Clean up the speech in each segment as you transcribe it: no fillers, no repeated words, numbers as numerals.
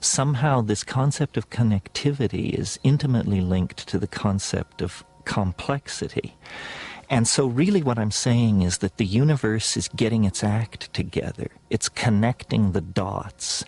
somehow this concept of connectivity is intimately linked to the concept of complexity. And so really what I'm saying is that the universe is getting its act together. It's connecting the dots.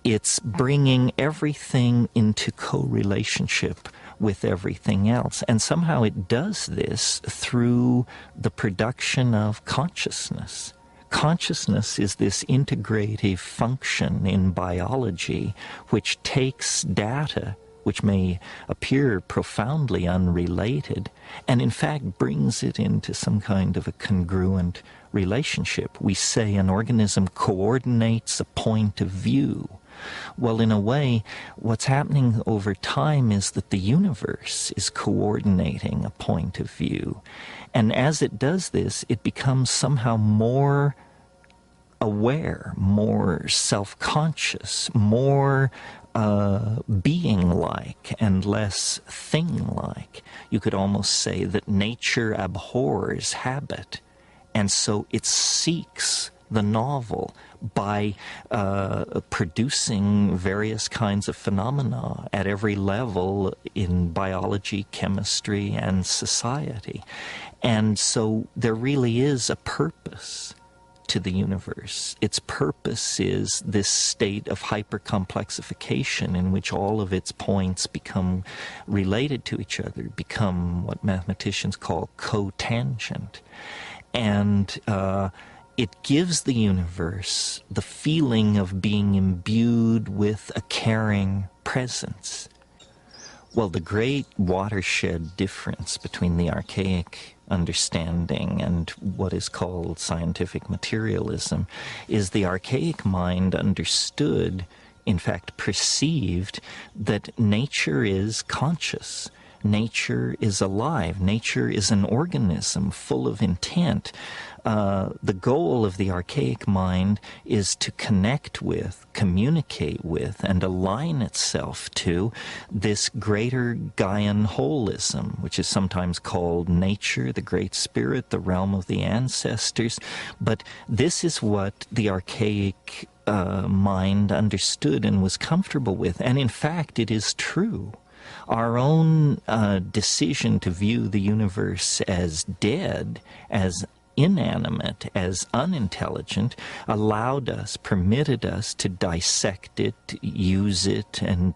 It's bringing everything into co-relationship with everything else. And somehow it does this through the production of consciousness. Consciousness is this integrative function in biology which takes data which may appear profoundly unrelated, and in fact brings it into some kind of a congruent relationship. We say an organism coordinates a point of view. Well, in a way, what's happening over time is that the universe is coordinating a point of view. And as it does this, it becomes somehow more aware, more self-conscious, more being-like and less thing-like. You could almost say that nature abhors habit, and so it seeks the novel by producing various kinds of phenomena at every level in biology, chemistry, and society. And so there really is a purpose to the universe. Its purpose is this state of hypercomplexification in which all of its points become related to each other, become what mathematicians call cotangent. And it gives the universe the feeling of being imbued with a caring presence. Well, the great watershed difference between the archaic understanding and what is called scientific materialism is the archaic mind understood, in fact perceived, that nature is conscious. Nature is alive. Nature is an organism full of intent. The goal of the archaic mind is to connect with, communicate with, and align itself to this greater Gaian holism, which is sometimes called nature, the great spirit, the realm of the ancestors. But this is what the archaic mind understood and was comfortable with. And in fact, it is true. Our own decision to view the universe as dead, as inanimate, as unintelligent, allowed us, permitted us to dissect it, use it, and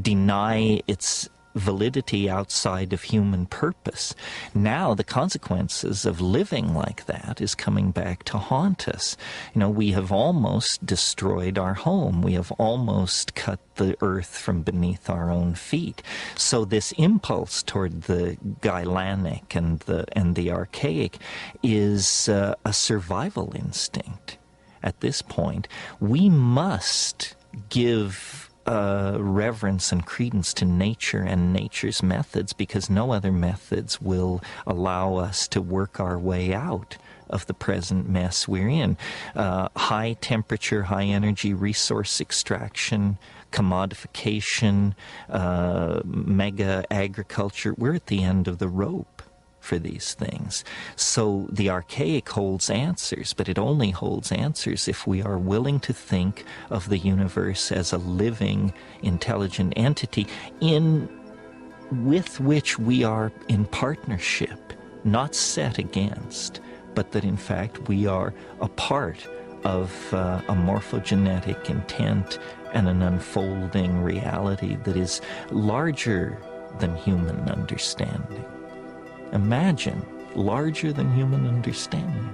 deny its validity outside of human purpose. Now the consequences of living like that is coming back to haunt us. You know, we have almost destroyed our home. We have almost cut the earth from beneath our own feet. So this impulse toward the Gailanic and the archaic is a survival instinct. At this point, we must give reverence and credence to nature and nature's methods, because no other methods will allow us to work our way out of the present mess we're in. High temperature, high energy resource extraction, commodification, mega agriculture, we're at the end of the rope for these things. So the archaic holds answers, but it only holds answers if we are willing to think of the universe as a living, intelligent entity with which we are in partnership, not set against, but that in fact we are a part of a morphogenetic intent and an unfolding reality that is larger than human understanding. Imagine larger than human understanding.